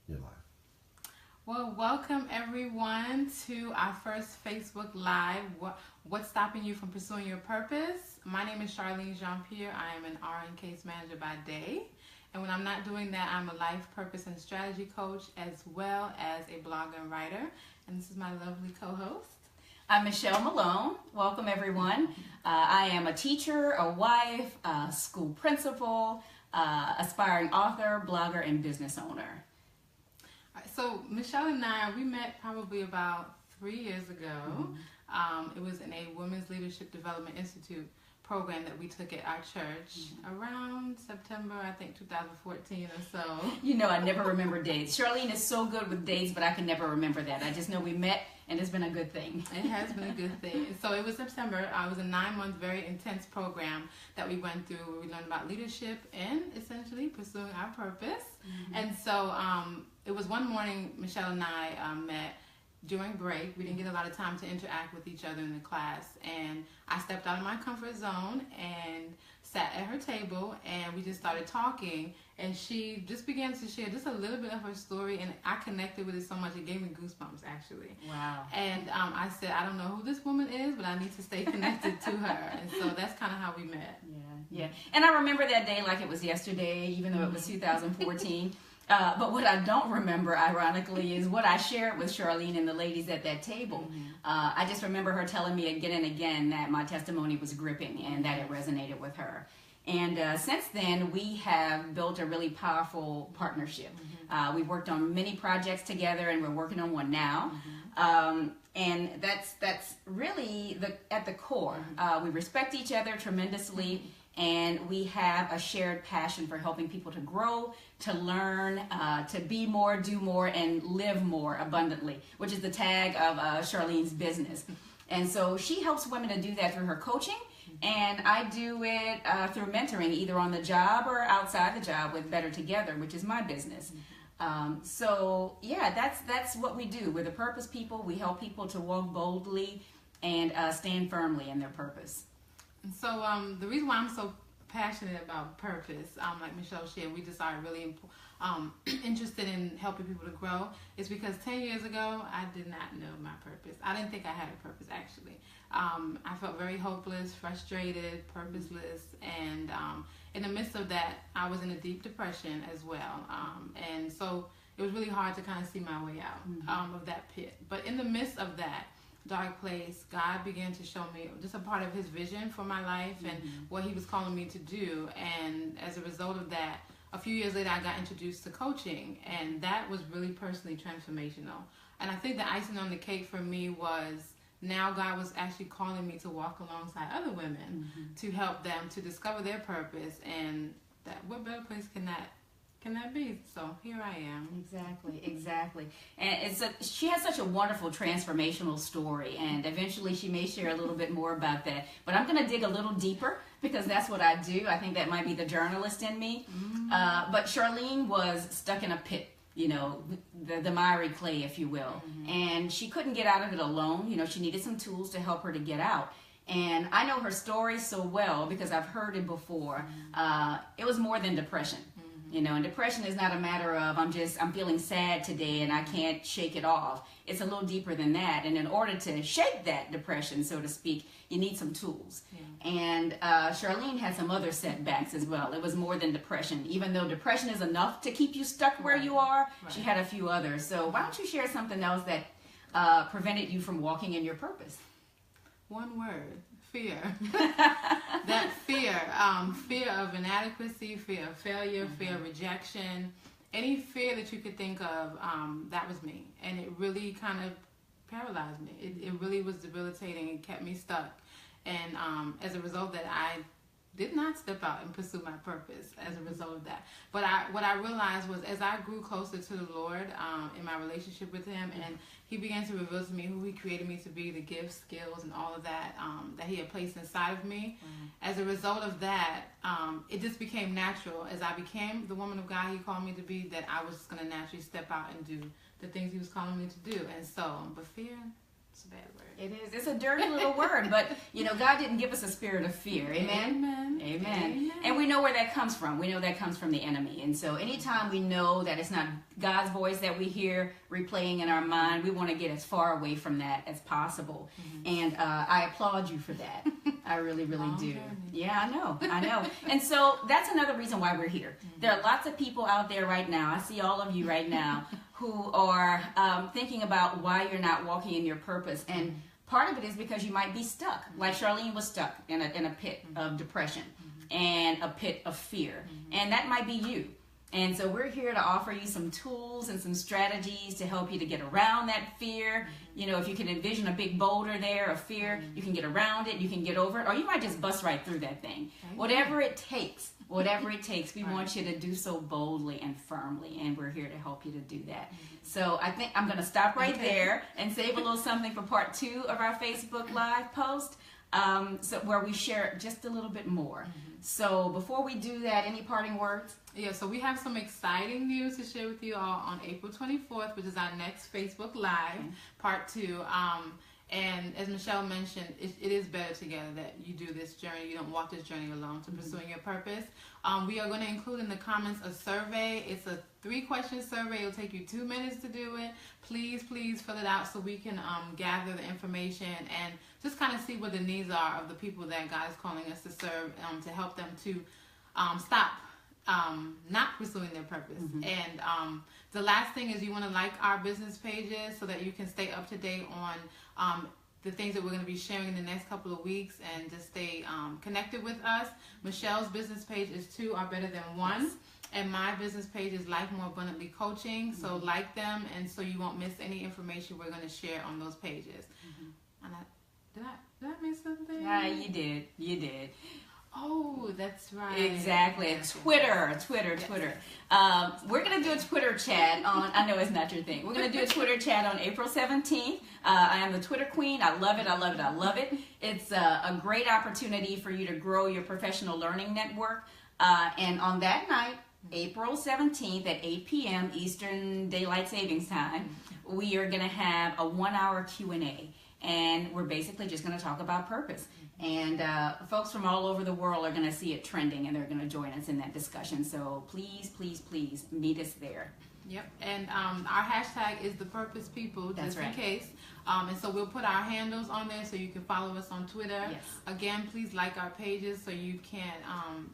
your life. Well, welcome everyone to our first Facebook Live. What's stopping you from pursuing your purpose? My name is Charlene Jean-Pierre. I am an RN case manager by day. And when I'm not doing that, I'm a life purpose and strategy coach as well as a blogger and writer. And this is my lovely co-host. I'm Michelle Malone. Welcome, everyone. I am a teacher, a wife, a school principal, aspiring author, blogger, and business owner. So Michelle and I, we met probably about 3 years ago. It was in a Women's Leadership Development Institute program that we took at our church around September, I think 2014 or so. You know, I never remember dates. Charlene is so good with dates, but I can never remember that. I just know we met, and it's been a good thing. It has been a good thing. So it was September. It was a 9-month, very intense program that we went through where we learned about leadership and essentially pursuing our purpose. And so it was one morning Michelle and I met during break. We didn't get a lot of time to interact with each other in the class, and I stepped out of my comfort zone and sat at her table, and we just started talking, and she just began to share just a little bit of her story, and I connected with it so much it gave me goosebumps actually. Wow. And I said, I don't know who this woman is, but I need to stay connected to her. And so that's kind of how we met. Yeah. And I remember that day like it was yesterday, even though it was 2014. But what I don't remember, ironically, is what I shared with Charlene and the ladies at that table. I just remember her telling me again and again that my testimony was gripping and that it resonated with her. And since then, we have built a really powerful partnership. We've worked on many projects together, and we're working on one now. And that's really at the core. We respect each other tremendously. And we have a shared passion for helping people to grow, to learn, to be more, do more, and live more abundantly, which is the tag of Charlene's business. And so she helps women to do that through her coaching, and I do it through mentoring, either on the job or outside the job with Better Together, which is my business. So yeah, that's what we do. We're the purpose people. We help people to walk boldly and stand firmly in their purpose. So the reason why I'm so passionate about purpose, like Michelle shared, we just are really interested in helping people to grow, is because 10 years ago, I did not know my purpose. I didn't think I had a purpose, actually. I felt very hopeless, frustrated, purposeless, and in the midst of that, I was in a deep depression as well. And so it was really hard to kind of see my way out of that pit. But in the midst of that dark place, God began to show me just a part of his vision for my life and what he was calling me to do. And as a result of that, a few years later, I got introduced to coaching, and that was really personally transformational. And I think the icing on the cake for me was now God was actually calling me to walk alongside other women to help them to discover their purpose, and that what better place can that be? So here I am. Exactly. And she has such a wonderful transformational story, and eventually she may share a little bit more about that. But I'm going to dig a little deeper because that's what I do. I think that might be the journalist in me. But Charlene was stuck in a pit, you know, the miry clay, if you will. And she couldn't get out of it alone. You know, she needed some tools to help her to get out. And I know her story so well because I've heard it before. It was more than depression. You know, and depression is not a matter of I'm feeling sad today and I can't shake it off. It's a little deeper than that. And in order to shake that depression, so to speak, you need some tools. And Charlene had some other setbacks as well. It was more than depression. Even though depression is enough to keep you stuck where you are, she had a few others. So why don't you share something else that prevented you from walking in your purpose? One word. Fear. That fear. Fear of inadequacy, fear of failure, fear of rejection. Any fear that you could think of, that was me. And it really kind of paralyzed me. It really was debilitating. It kept me stuck. And as a result that I did not step out and pursue my purpose as a result of that. But what I realized was as I grew closer to the Lord in my relationship with him, and he began to reveal to me who he created me to be, the gifts, skills, and all of that that he had placed inside of me. As a result of that, it just became natural. As I became the woman of God he called me to be, that I was just going to naturally step out and do the things he was calling me to do. And so, but fear It's a bad word. It is. It's a dirty little word, but you know, God didn't give us a spirit of fear. Amen? Amen. Amen. Amen. And we know where that comes from. We know that comes from the enemy. And so anytime we know that it's not God's voice that we hear replaying in our mind, we want to get as far away from that as possible. And I applaud you for that. I really, really do. Journey. Yeah, I know. And so that's another reason why we're here. There are lots of people out there right now. I see all of you right now who are thinking about why you're not walking in your purpose. And part of it is because you might be stuck, like Charlene was stuck in a pit of depression and a pit of fear. And that might be you. And so we're here to offer you some tools and some strategies to help you to get around that fear. You know, if you can envision a big boulder there of fear, you can get around it, you can get over it, or you might just bust right through that thing. Whatever it takes, we want you to do so boldly and firmly, and we're here to help you to do that. So I think I'm going to stop right there and save a little something for part 2 of our Facebook Live post, so where we share just a little bit more. So before we do that, any parting words? Yeah, so we have some exciting news to share with you all on April 24th, which is our next Facebook Live, part 2. And as Michelle mentioned, it is better together that you do this journey. You don't walk this journey alone to pursuing your purpose. We are going to include in the comments a survey. It's a 3-question survey. It'll take you 2 minutes to do it. Please fill it out so we can gather the information and just kind of see what the needs are of the people that God is calling us to serve, to help them to stop not pursuing their purpose. And the last thing is you want to like our business pages so that you can stay up to date on the things that we're going to be sharing in the next couple of weeks, and just stay connected with us. Michelle's business page is 2 Are Better Than 1. Yes. And my business page is Life More Abundantly Coaching. So like them, and so you won't miss any information we're going to share on those pages. And did I miss something? Yeah, you did. Oh, that's right. Exactly. Yes, Twitter. yes. We're going to do a Twitter chat on, I know it's not your thing. We're going to do a Twitter chat on April 17th. I am the Twitter queen. I love it. It's a great opportunity for you to grow your professional learning network. And on that night, April 17th at 8 p.m. Eastern Daylight Savings Time, we are going to have a 1-hour Q&A. And we're basically just going to talk about purpose. And folks from all over the world are going to see it trending, and they're going to join us in that discussion. So please meet us there. Yep. And our hashtag is the Purpose People, just in case. And so we'll put our handles on there so you can follow us on Twitter. Yes. Again, please like our pages so you can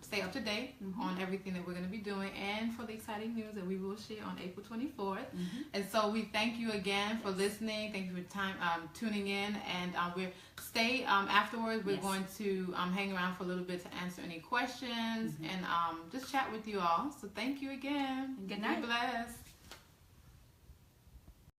stay up to date on everything that we're going to be doing, and for the exciting news that we will share on April 24th. And so we thank you again for listening. Thank you for time tuning in. And we'll stay afterwards. We're going to hang around for a little bit to answer any questions and just chat with you all. So thank you again. Good night. Be blessed.